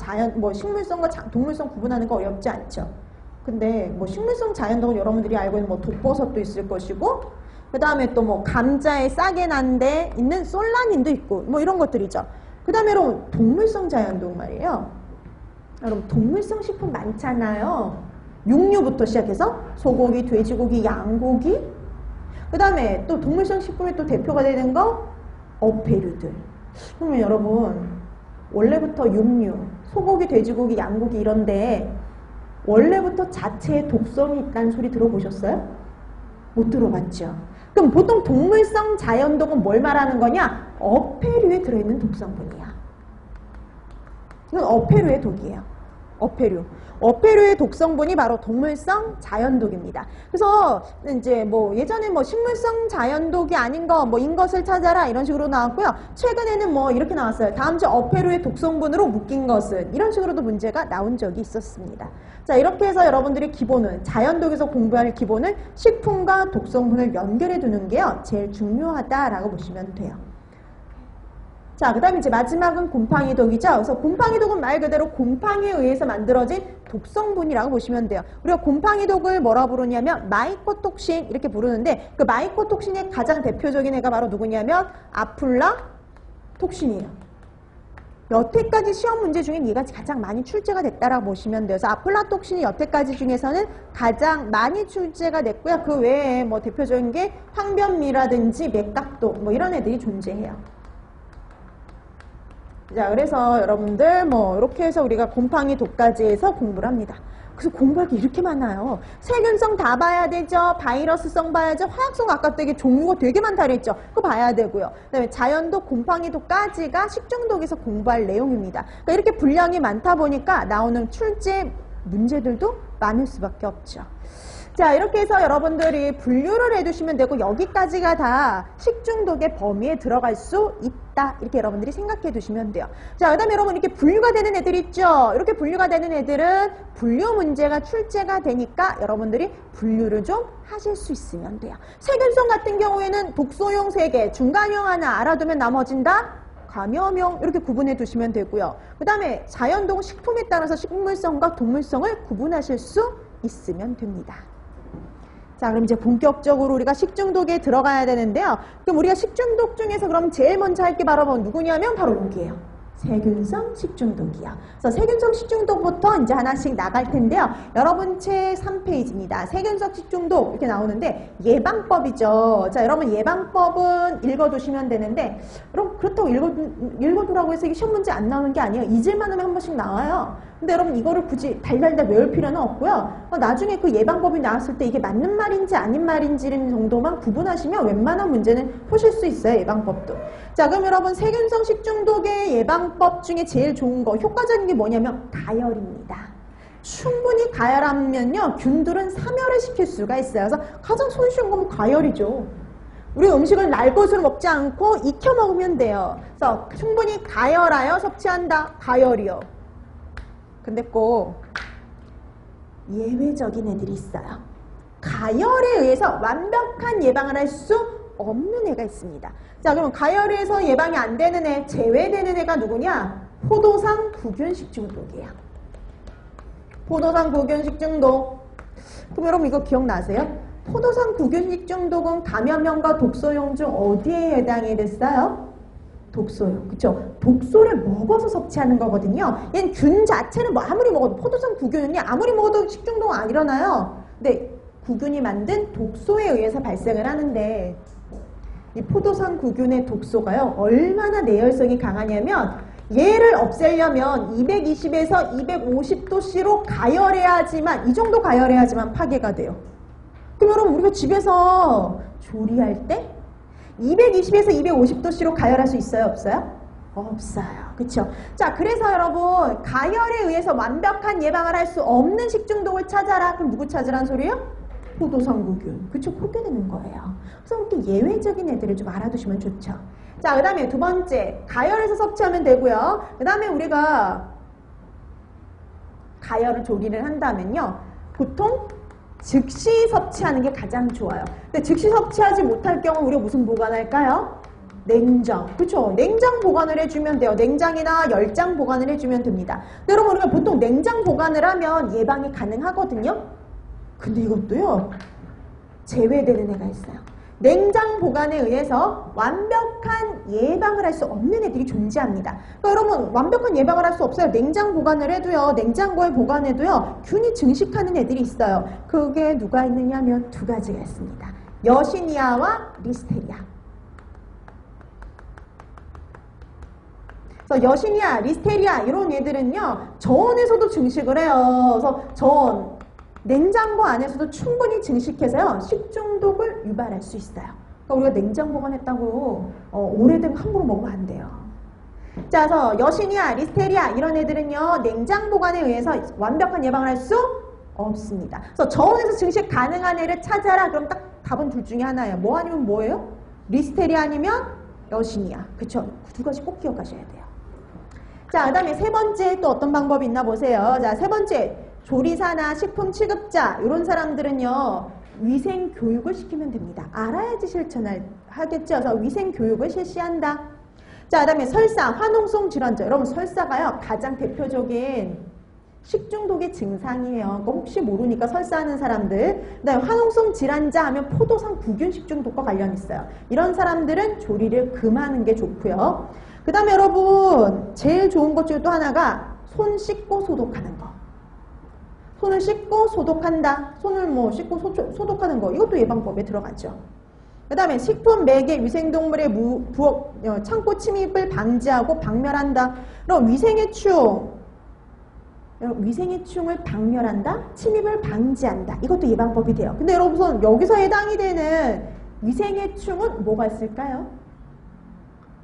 식물성과 동물성 구분하는 거 어렵지 않죠. 근데 뭐 식물성 자연독은 여러분들이 알고 있는 뭐 독버섯도 있을 것이고 그 다음에 또 뭐 감자에 싹에 난 데 있는 솔라닌도 있고 뭐 이런 것들이죠. 그 다음에 여러분 동물성 자연독 말이에요. 여러분 동물성 식품 많잖아요. 육류부터 시작해서 소고기, 돼지고기, 양고기 그 다음에 또 동물성 식품의 또 대표가 되는 거 어패류들. 그러면 여러분 원래부터 육류, 소고기, 돼지고기, 양고기 이런데 원래부터 자체에 독성이 있다는 소리 들어보셨어요? 못 들어봤죠? 그럼 보통 동물성 자연독은 뭘 말하는 거냐? 어패류에 들어있는 독성분이야. 이건 어패류의 독이에요. 어패류. 어패류의 독성분이 바로 동물성 자연독입니다. 그래서 이제 뭐 예전에 뭐 식물성 자연독이 아닌 거 뭐 인 것을 찾아라 이런 식으로 나왔고요. 최근에는 뭐 이렇게 나왔어요. 다음 주 어패류의 독성분으로 묶인 것은 이런 식으로도 문제가 나온 적이 있었습니다. 자, 이렇게 해서 여러분들이 기본은 자연독에서 공부할 기본은 식품과 독성분을 연결해 두는 게요. 제일 중요하다라고 보시면 돼요. 자, 그 다음에 이제 마지막은 곰팡이독이죠. 그래서 곰팡이독은 말 그대로 곰팡이에 의해서 만들어진 독성분이라고 보시면 돼요. 우리가 곰팡이독을 뭐라 부르냐면 마이코톡신 이렇게 부르는데 그 마이코톡신의 가장 대표적인 애가 바로 누구냐면 아플라톡신이에요. 여태까지 시험 문제 중에 얘가 가장 많이 출제가 됐다라고 보시면 돼요. 그래서 아플라톡신이 여태까지 중에서는 가장 많이 출제가 됐고요. 그 외에 뭐 대표적인 게 황변미라든지 맥각독 뭐 이런 애들이 존재해요. 자, 그래서 여러분들 뭐 이렇게 해서 우리가 곰팡이 독까지 해서 공부를 합니다. 그래서 공부할 게 이렇게 많아요. 세균성 다 봐야 되죠. 바이러스성 봐야죠. 화학성 아까 되게 종류가 되게 많다 그랬죠. 그거 봐야 되고요. 그다음에 자연독, 곰팡이독까지가 식중독에서 공부할 내용입니다. 그러니까 이렇게 분량이 많다 보니까 나오는 출제 문제들도 많을 수밖에 없죠. 자, 이렇게 해서 여러분들이 분류를 해두시면 되고 여기까지가 다 식중독의 범위에 들어갈 수 있다. 이렇게 여러분들이 생각해 두시면 돼요. 자, 그 다음에 여러분 이렇게 분류가 되는 애들 있죠. 이렇게 분류가 되는 애들은 분류 문제가 출제가 되니까 여러분들이 분류를 좀 하실 수 있으면 돼요. 세균성 같은 경우에는 독소용 3개, 중간용 하나 알아두면 나머진 다 감염용 이렇게 구분해 두시면 되고요. 그 다음에 자연독 식품에 따라서 식물성과 동물성을 구분하실 수 있으면 됩니다. 자, 그럼 이제 본격적으로 우리가 식중독에 들어가야 되는데요. 그럼 우리가 식중독 중에서 그럼 제일 먼저 할 게 바로 누구냐면 바로 여기에요. 세균성 식중독이요. 그래서 세균성 식중독부터 이제 하나씩 나갈 텐데요. 여러분 책 3페이지입니다. 세균성 식중독 이렇게 나오는데 예방법이죠. 자, 여러분 예방법은 읽어두시면 되는데 여러분 그렇다고 읽어두라고 해서 이게 시험 문제 안 나오는 게 아니에요. 잊을만 하면 한 번씩 나와요. 근데 여러분 이거를 굳이 달달달 외울 필요는 없고요. 나중에 그 예방법이 나왔을 때 이게 맞는 말인지 아닌 말인지 정도만 구분하시면 웬만한 문제는 푸실 수 있어요. 예방법도. 자, 그럼 여러분 세균성 식중독의 예방법 중에 제일 좋은 거 효과적인 게 뭐냐면 가열입니다. 충분히 가열하면요 균들은 사멸을 시킬 수가 있어요. 그래서 가장 손쉬운 건 가열이죠. 우리 음식을 날 것으로 먹지 않고 익혀 먹으면 돼요. 그래서 충분히 가열하여 섭취한다. 가열이요. 근데 꼭 예외적인 애들이 있어요. 가열에 의해서 완벽한 예방을 할 수 없는 애가 있습니다. 자, 그럼 가열에 의해서 예방이 안 되는 애, 제외되는 애가 누구냐? 포도상 구균식중독이에요. 포도상 구균식중독. 그럼 여러분 이거 기억나세요? 포도상 구균식중독은 감염형과 독소용 중 어디에 해당이 됐어요? 독소요. 그쵸? 독소를 먹어서 섭취하는 거거든요. 얘는 균 자체는 뭐 아무리 먹어도 포도상 구균은요 아무리 먹어도 식중독은 안 일어나요. 근데 구균이 만든 독소에 의해서 발생을 하는데 이 포도상 구균의 독소가요 얼마나 내열성이 강하냐면 얘를 없애려면 220에서 250도씨로 가열해야지만 이 정도 가열해야지만 파괴가 돼요. 그럼 여러분 우리가 집에서 조리할 때 220에서 250도씨로 가열할 수 있어요? 없어요? 없어요. 그쵸? 자, 그래서 여러분 가열에 의해서 완벽한 예방을 할 수 없는 식중독을 찾아라. 그럼 누구 찾으란 소리예요? 포도상구균. 그쵸? 그렇게 되는 거예요. 그래서 이렇게 예외적인 애들을 좀 알아두시면 좋죠. 자, 그 다음에 두 번째 가열해서 섭취하면 되고요. 그 다음에 우리가 가열을 조리를 한다면요 보통 즉시 섭취하는 게 가장 좋아요. 근데 즉시 섭취하지 못할 경우 우리가 무슨 보관할까요? 냉장. 그렇죠? 냉장 보관을 해주면 돼요. 냉장이나 열장 보관을 해주면 됩니다. 근데 여러분 우리가 보통 냉장 보관을 하면 예방이 가능하거든요. 근데 이것도요 제외되는 애가 있어요. 냉장 보관에 의해서 완벽한 예방을 할 수 없는 애들이 존재합니다. 그러니까 여러분 완벽한 예방을 할 수 없어요. 냉장 보관을 해도요. 냉장고에 보관해도요. 균이 증식하는 애들이 있어요. 그게 누가 있느냐 하면 두 가지가 있습니다. 여시니아와 리스테리아. 그래서 여시니아, 리스테리아 이런 애들은요. 저온에서도 증식을 해요. 그래서 저온, 냉장고 안에서도 충분히 증식해서요. 식중독을 유발할 수 있어요. 그러니까 우리가 냉장 보관했다고 오래된 거 함부로 먹으면 안 돼요. 자, 그래서 여시니아, 리스테리아 이런 애들은요. 냉장 보관에 의해서 완벽한 예방을 할 수 없습니다. 그래서 저온에서 증식 가능한 애를 찾아라. 그럼 딱 답은 둘 중에 하나예요. 뭐 아니면 뭐예요? 리스테리아 아니면 여시니아. 그쵸? 두 가지 꼭 기억하셔야 돼요. 자, 그 다음에 세 번째 또 어떤 방법이 있나 보세요. 자, 세 번째. 조리사나 식품 취급자 이런 사람들은요 위생 교육을 시키면 됩니다. 알아야지 실천을 하겠죠. 그래서 위생 교육을 실시한다. 자, 그다음에 설사, 화농성 질환자. 여러분 설사가요 가장 대표적인 식중독의 증상이에요. 그러니까 혹시 모르니까 설사하는 사람들. 그다음에 화농성 질환자 하면 포도상 구균 식중독과 관련 있어요. 이런 사람들은 조리를 금하는 게 좋고요. 그다음에 여러분 제일 좋은 것 중에 또 하나가 손 씻고 소독하는 거. 손을 씻고 소독한다. 손을 뭐 씻고 소독하는 거. 이것도 예방법에 들어가죠. 그 다음에 식품, 매개, 위생동물의 창고 침입을 방지하고 박멸한다. 그럼 위생해충. 위생해충을 박멸한다, 침입을 방지한다. 이것도 예방법이 돼요. 근데 여러분 여기서 해당이 되는 위생해충은 뭐가 있을까요?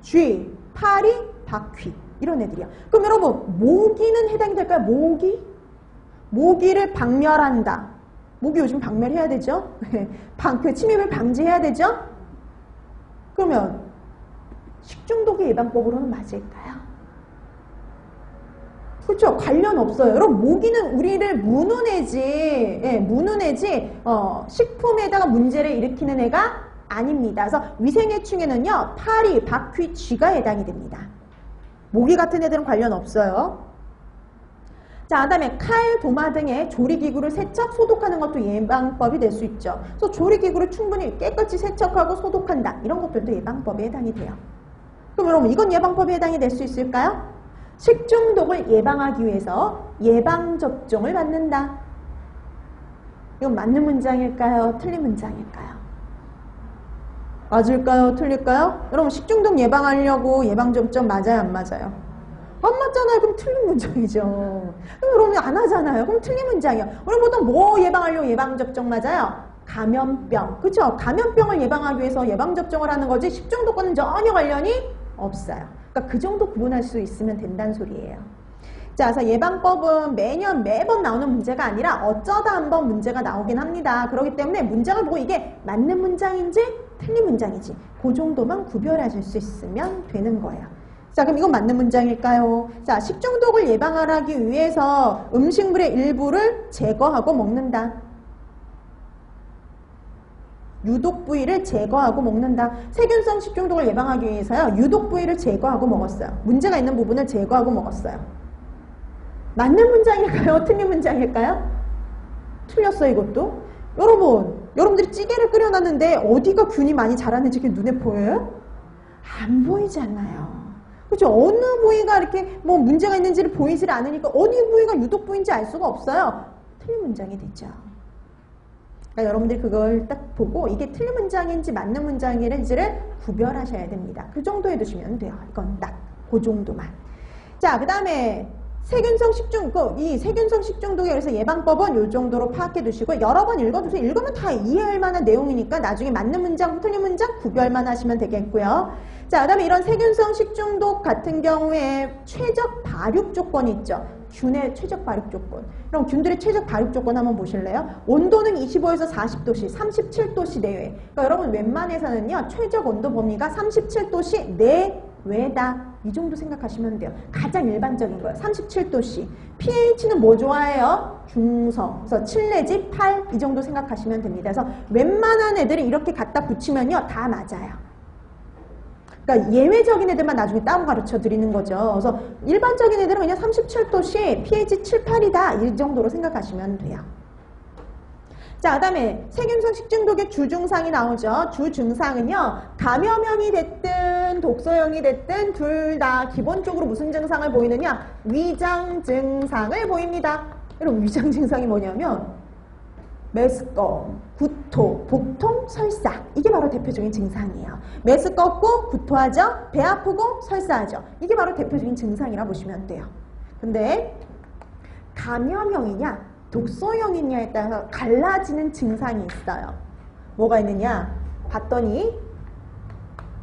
쥐, 파리, 바퀴 이런 애들이야. 그럼 여러분 모기는 해당이 될까요? 모기를 박멸한다. 모기 요즘 박멸해야 되죠? 그 침입을 방지해야 되죠? 그러면 식중독의 예방법으로는 맞을까요? 그렇죠. 관련 없어요. 여러분 모기는 우리를 무는애지 식품에다가 문제를 일으키는 애가 아닙니다. 그래서 위생해충에는요 파리, 바퀴, 쥐가 해당이 됩니다. 모기 같은 애들은 관련 없어요. 자, 그다음에 칼, 도마 등의 조리기구를 세척, 소독하는 것도 예방법이 될 수 있죠. 그래서 조리기구를 충분히 깨끗이 세척하고 소독한다. 이런 것들도 예방법에 해당이 돼요. 그럼 여러분 이건 예방법에 해당이 될 수 있을까요? 식중독을 예방하기 위해서 예방접종을 받는다. 이건 맞는 문장일까요? 틀린 문장일까요? 맞을까요? 틀릴까요? 여러분 식중독 예방하려고 예방접종 맞아요? 안 맞아요? 안 맞잖아요. 그럼 틀린 문장이죠. 여러분 안 하잖아요. 그럼 틀린 문장이에요. 우리 보통 뭐 예방하려고 예방접종 맞아요? 감염병. 그렇죠? 감염병을 예방하기 위해서 예방접종을 하는 거지 식중독과는 전혀 관련이 없어요. 그러니까 그 정도 구분할 수 있으면 된다는 소리예요. 자, 그래서 예방법은 매번 나오는 문제가 아니라 어쩌다 한번 문제가 나오긴 합니다. 그렇기 때문에 문장을 보고 이게 맞는 문장인지 틀린 문장인지 그 정도만 구별하실 수 있으면 되는 거예요. 자, 그럼 이건 맞는 문장일까요? 자, 식중독을 예방하기 위해서 음식물의 일부를 제거하고 먹는다. 유독 부위를 제거하고 먹는다. 세균성 식중독을 예방하기 위해서요. 유독 부위를 제거하고 먹었어요. 문제가 있는 부분을 제거하고 먹었어요. 맞는 문장일까요? 틀린 문장일까요? 틀렸어요, 이것도. 여러분들이 찌개를 끓여놨는데 어디가 균이 많이 자랐는지 그게 눈에 보여요? 안 보이잖아요. 그렇죠? 어느 부위가 이렇게 뭐 문제가 있는지를 보이질 않으니까 어느 부위가 유독 부위인지 알 수가 없어요. 틀린 문장이 되죠. 그러니까 여러분들이 그걸 딱 보고 이게 틀린 문장인지 맞는 문장인지를 구별하셔야 됩니다. 그 정도 해두시면 돼요. 이건 딱 그 정도만. 자, 그 다음에 세균성 식중독에 의해서 예방법은 이 정도로 파악해 두시고 여러 번 읽어두세요. 읽으면 다 이해할 만한 내용이니까 나중에 맞는 문장, 틀린 문장 구별만 하시면 되겠고요. 자, 그 다음에 이런 세균성 식중독 같은 경우에 최적 발육 조건이 있죠. 균의 최적 발육 조건. 그럼 균들의 최적 발육 조건 한번 보실래요? 온도는 25에서 40도씨, 37도씨 내외. 그러니까 여러분 웬만해서는요. 최적 온도 범위가 37도씨 내외다. 이 정도 생각하시면 돼요. 가장 일반적인 거예요. 37도씨. pH는 뭐 좋아해요? 중성. 그래서 7 내지 8 이 정도 생각하시면 됩니다. 그래서 웬만한 애들이 이렇게 갖다 붙이면요. 다 맞아요. 그러니까 예외적인 애들만 나중에 따로 가르쳐 드리는 거죠. 그래서 일반적인 애들은 그냥 37도씨 pH 7, 8이다 이 정도로 생각하시면 돼요. 자, 그 다음에 세균성 식중독의 주증상이 나오죠. 주증상은요. 감염형이 됐든 독소형이 됐든 둘 다 기본적으로 무슨 증상을 보이느냐? 위장 증상을 보입니다. 여러분 위장 증상이 뭐냐면 메스꺼움, 구토, 복통, 설사. 이게 바로 대표적인 증상이에요. 메스껍고 구토하죠. 배 아프고 설사하죠. 이게 바로 대표적인 증상이라 보시면 돼요. 근데 감염형이냐 독소형이냐에 따라서 갈라지는 증상이 있어요. 뭐가 있느냐 봤더니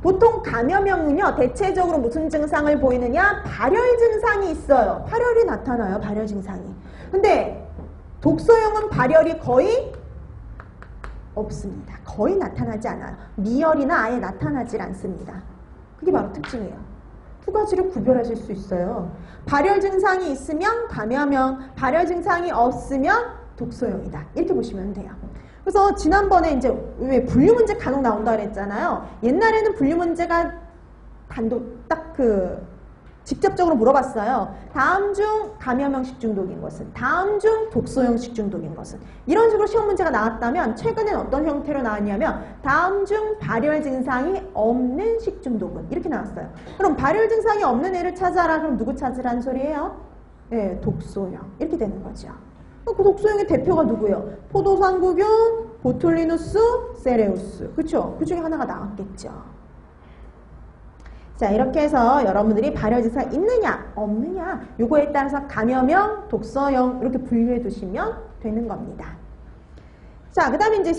보통 감염형은요 대체적으로 무슨 증상을 보이느냐 발열 증상이 있어요. 발열이 나타나요. 발열 증상이. 근데 독소형은 발열이 거의 없습니다. 거의 나타나지 않아요. 미열이나 아예 나타나질 않습니다. 그게 바로 특징이에요. 두 가지를 구별하실 수 있어요. 발열 증상이 있으면 감염형, 발열 증상이 없으면 독소형이다. 이렇게 보시면 돼요. 그래서 지난번에 이제 왜 분류 문제 간혹 나온다 그랬잖아요. 옛날에는 분류 문제가 단독 딱 직접적으로 물어봤어요. 다음 중 감염형 식중독인 것은, 다음 중 독소형 식중독인 것은. 이런 식으로 시험 문제가 나왔다면 최근엔 어떤 형태로 나왔냐면 다음 중 발열 증상이 없는 식중독은 이렇게 나왔어요. 그럼 발열 증상이 없는 애를 찾아라. 그럼 누구 찾으라는 소리예요? 네, 독소형. 이렇게 되는 거죠. 그 독소형의 대표가 누구예요? 포도상구균, 보툴리누스, 세레우스. 그렇죠? 그 중에 하나가 나왔겠죠. 자, 이렇게 해서 여러분들이 발열 증상 있느냐 없느냐 요거에 따라서 감염형, 독서형 이렇게 분류해 두시면 되는 겁니다. 자, 그 다음에 이제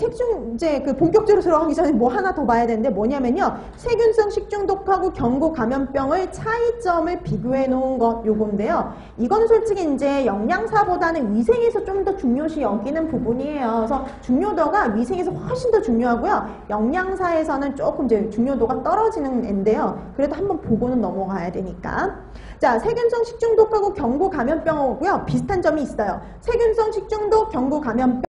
이제 그 본격적으로 들어가기 전에 뭐 하나 더 봐야 되는데 뭐냐면요. 세균성 식중독하고 경구 감염병의 차이점을 비교해 놓은 것 요건데요. 이건 솔직히 이제 영양사보다는 위생에서 좀 더 중요시 여기는 부분이에요. 그래서 중요도가 위생에서 훨씬 더 중요하고요. 영양사에서는 조금 이제 중요도가 떨어지는 앤데요. 그래도 한번 보고는 넘어가야 되니까. 자, 세균성 식중독하고 경구 감염병하고요. 비슷한 점이 있어요. 세균성 식중독, 경구 감염병